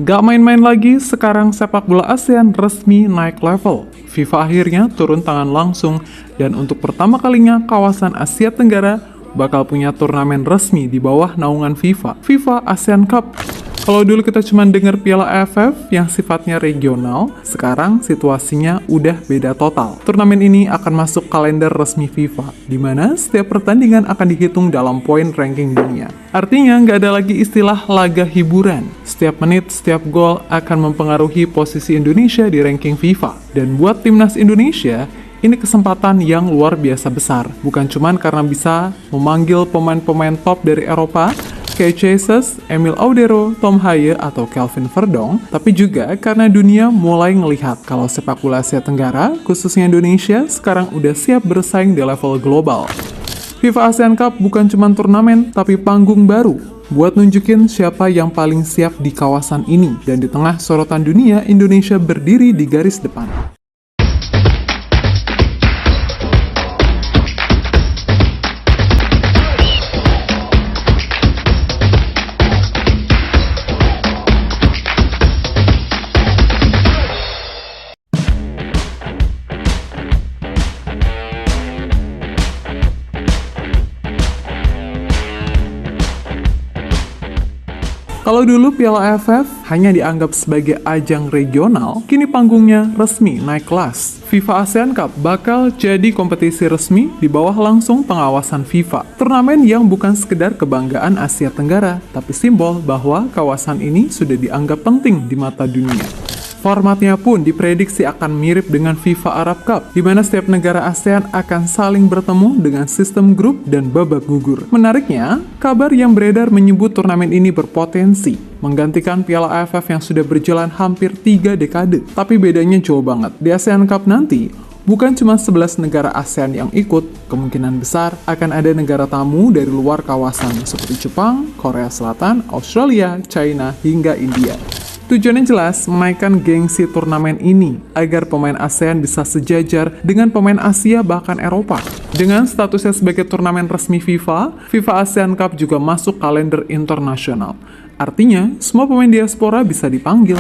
Gak main-main lagi, sekarang sepak bola ASEAN resmi naik level. FIFA akhirnya turun tangan langsung, dan untuk pertama kalinya kawasan Asia Tenggara bakal punya turnamen resmi di bawah naungan FIFA, FIFA ASEAN Cup. Kalau dulu kita cuma dengar Piala AFF yang sifatnya regional, sekarang situasinya udah beda total. Turnamen ini akan masuk kalender resmi FIFA, di mana setiap pertandingan akan dihitung dalam poin ranking dunia. Artinya nggak ada lagi istilah laga hiburan. Setiap menit, setiap gol akan mempengaruhi posisi Indonesia di ranking FIFA. Dan buat timnas Indonesia, ini kesempatan yang luar biasa besar. Bukan cuma karena bisa memanggil pemain-pemain top dari Eropa, kayak Jesus, Emil Audero, Tom Haye, atau Kelvin Verdong, tapi juga karena dunia mulai ngelihat kalau sepak bola Asia Tenggara, khususnya Indonesia, sekarang udah siap bersaing di level global. FIFA ASEAN Cup bukan cuma turnamen, tapi panggung baru buat nunjukin siapa yang paling siap di kawasan ini, dan di tengah sorotan dunia, Indonesia berdiri di garis depan. Kalau dulu Piala AFF hanya dianggap sebagai ajang regional, kini panggungnya resmi naik kelas. FIFA ASEAN Cup bakal jadi kompetisi resmi di bawah langsung pengawasan FIFA. Turnamen yang bukan sekedar kebanggaan Asia Tenggara, tapi simbol bahwa kawasan ini sudah dianggap penting di mata dunia. Formatnya pun diprediksi akan mirip dengan FIFA Arab Cup, di mana setiap negara ASEAN akan saling bertemu dengan sistem grup dan babak gugur. Menariknya, kabar yang beredar menyebut turnamen ini berpotensi menggantikan Piala AFF yang sudah berjalan hampir 3 dekade. Tapi bedanya jauh banget. Di ASEAN Cup nanti, bukan cuma 11 negara ASEAN yang ikut, kemungkinan besar akan ada negara tamu dari luar kawasan seperti Jepang, Korea Selatan, Australia, China, hingga India. Tujuannya jelas, menaikkan gengsi turnamen ini agar pemain ASEAN bisa sejajar dengan pemain Asia bahkan Eropa. Dengan statusnya sebagai turnamen resmi FIFA, FIFA ASEAN Cup juga masuk kalender internasional. Artinya, semua pemain diaspora bisa dipanggil.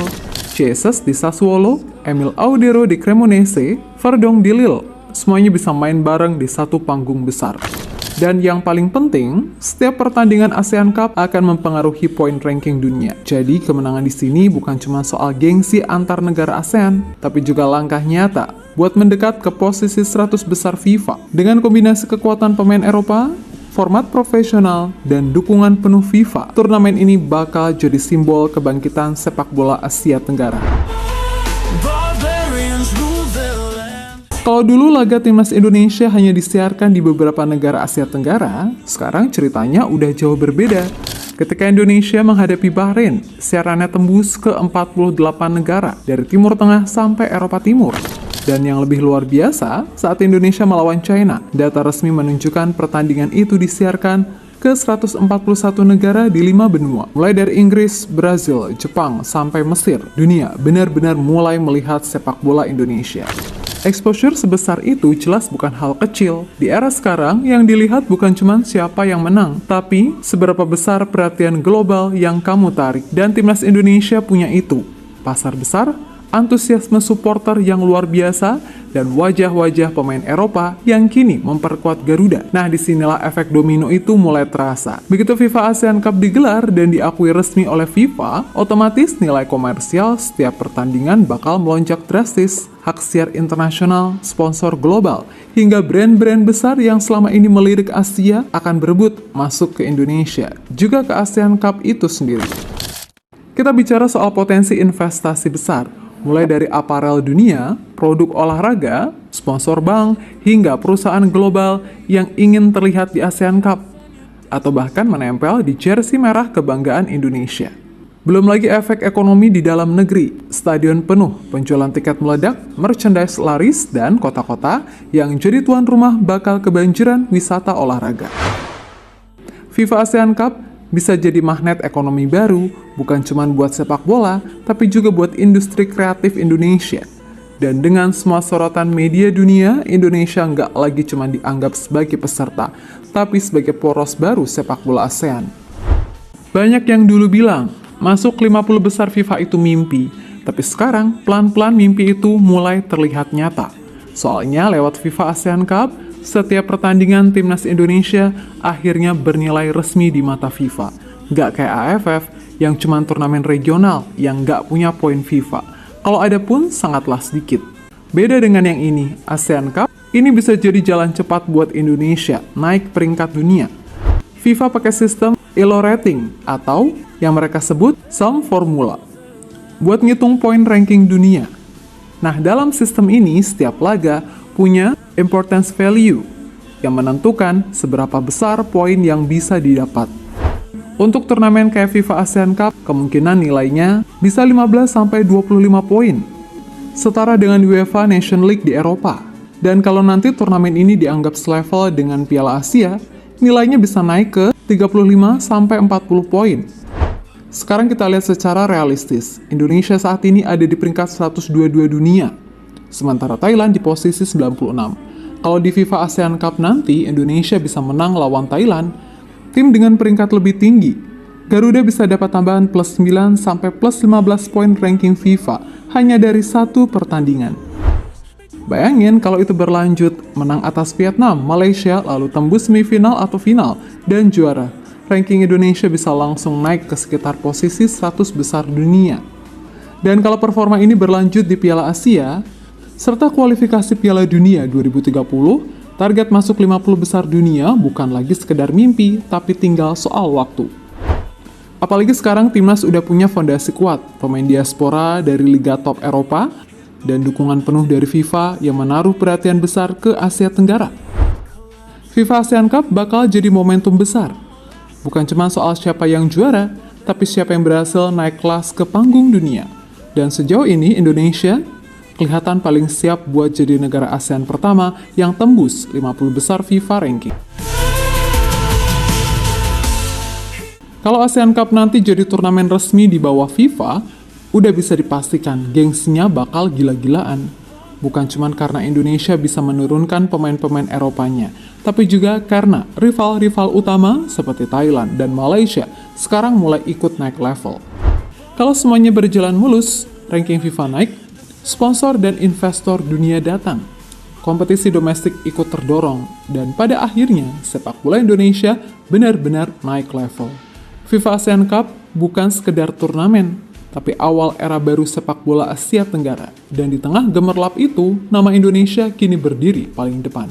Jesus di Sassuolo, Emil Audero di Cremonese, Verdong di Lille. Semuanya bisa main bareng di satu panggung besar. Dan yang paling penting, setiap pertandingan ASEAN Cup akan mempengaruhi poin ranking dunia. Jadi kemenangan di sini bukan cuma soal gengsi antar negara ASEAN, tapi juga langkah nyata buat mendekat ke posisi 100 besar FIFA. Dengan kombinasi kekuatan pemain Eropa, format profesional, dan dukungan penuh FIFA, turnamen ini bakal jadi simbol kebangkitan sepak bola Asia Tenggara. Kalau dulu laga timnas Indonesia hanya disiarkan di beberapa negara Asia Tenggara, sekarang ceritanya udah jauh berbeda. Ketika Indonesia menghadapi Bahrain, siarannya tembus ke 48 negara, dari Timur Tengah sampai Eropa Timur. Dan yang lebih luar biasa, saat Indonesia melawan China, data resmi menunjukkan pertandingan itu disiarkan ke 141 negara di 5 benua. Mulai dari Inggris, Brazil, Jepang, sampai Mesir, dunia benar-benar mulai melihat sepak bola Indonesia. Exposure sebesar itu jelas bukan hal kecil. Di era sekarang, yang dilihat bukan cuma siapa yang menang, tapi seberapa besar perhatian global yang kamu tarik. Dan timnas Indonesia punya itu. Pasar besar, antusiasme supporter yang luar biasa, dan wajah-wajah pemain Eropa yang kini memperkuat Garuda. Nah, disinilah efek domino itu mulai terasa. Begitu FIFA ASEAN Cup digelar dan diakui resmi oleh FIFA, otomatis nilai komersial setiap pertandingan bakal melonjak drastis. Hak siar internasional, sponsor global, hingga brand-brand besar yang selama ini melirik Asia akan berebut masuk ke Indonesia, juga ke ASEAN Cup itu sendiri. Kita bicara soal potensi investasi besar, mulai dari aparel dunia, produk olahraga, sponsor bank, hingga perusahaan global yang ingin terlihat di ASEAN Cup, atau bahkan menempel di jersey merah kebanggaan Indonesia. Belum lagi efek ekonomi di dalam negeri, stadion penuh, penjualan tiket meledak, merchandise laris, dan kota-kota yang jadi tuan rumah bakal kebanjiran wisata olahraga. FIFA ASEAN Cup bisa jadi magnet ekonomi baru, bukan cuma buat sepak bola, tapi juga buat industri kreatif Indonesia. Dan dengan semua sorotan media dunia, Indonesia nggak lagi cuma dianggap sebagai peserta, tapi sebagai poros baru sepak bola ASEAN. Banyak yang dulu bilang, masuk 50 besar FIFA itu mimpi, tapi sekarang pelan-pelan mimpi itu mulai terlihat nyata. Soalnya lewat FIFA ASEAN Cup, setiap pertandingan timnas Indonesia akhirnya bernilai resmi di mata FIFA. Nggak kayak AFF yang cuma turnamen regional yang nggak punya poin FIFA. Kalau ada pun sangatlah sedikit. Beda dengan yang ini, ASEAN Cup ini bisa jadi jalan cepat buat Indonesia naik peringkat dunia. FIFA pakai sistem ELO rating atau yang mereka sebut SUM formula buat ngitung poin ranking dunia. Nah, dalam sistem ini setiap laga punya importance value yang menentukan seberapa besar poin yang bisa didapat. Untuk turnamen kayak FIFA ASEAN Cup, kemungkinan nilainya bisa 15-25 poin, setara dengan UEFA Nation League di Eropa. Dan kalau nanti turnamen ini dianggap selevel dengan Piala Asia, nilainya bisa naik ke 35-40 poin. Sekarang kita lihat secara realistis, Indonesia saat ini ada di peringkat 122 dunia, sementara Thailand di posisi 96. Kalau di FIFA ASEAN Cup nanti, Indonesia bisa menang lawan Thailand, tim dengan peringkat lebih tinggi. Garuda bisa dapat tambahan plus 9 sampai plus 15 poin ranking FIFA hanya dari satu pertandingan. Bayangin kalau itu berlanjut, menang atas Vietnam, Malaysia, lalu tembus semifinal atau final, dan juara. Ranking Indonesia bisa langsung naik ke sekitar posisi 100 besar dunia. Dan kalau performa ini berlanjut di Piala Asia, serta kualifikasi Piala Dunia 2030, target masuk 50 besar dunia bukan lagi sekedar mimpi, tapi tinggal soal waktu. Apalagi sekarang timnas udah punya fondasi kuat, pemain diaspora dari liga top Eropa, dan dukungan penuh dari FIFA yang menaruh perhatian besar ke Asia Tenggara. FIFA ASEAN Cup bakal jadi momentum besar. Bukan cuma soal siapa yang juara, tapi siapa yang berhasil naik kelas ke panggung dunia. Dan sejauh ini Indonesia kelihatan paling siap buat jadi negara ASEAN pertama yang tembus 50 besar FIFA ranking. Kalau ASEAN Cup nanti jadi turnamen resmi di bawah FIFA, udah bisa dipastikan gengsinya bakal gila-gilaan. Bukan cuma karena Indonesia bisa menurunkan pemain-pemain Eropanya, tapi juga karena rival-rival utama seperti Thailand dan Malaysia sekarang mulai ikut naik level. Kalau semuanya berjalan mulus, ranking FIFA naik, sponsor dan investor dunia datang, kompetisi domestik ikut terdorong, dan pada akhirnya sepak bola Indonesia benar-benar naik level. FIFA ASEAN Cup bukan sekedar turnamen, tapi awal era baru sepak bola Asia Tenggara. Dan di tengah gemerlap itu, nama Indonesia kini berdiri paling depan.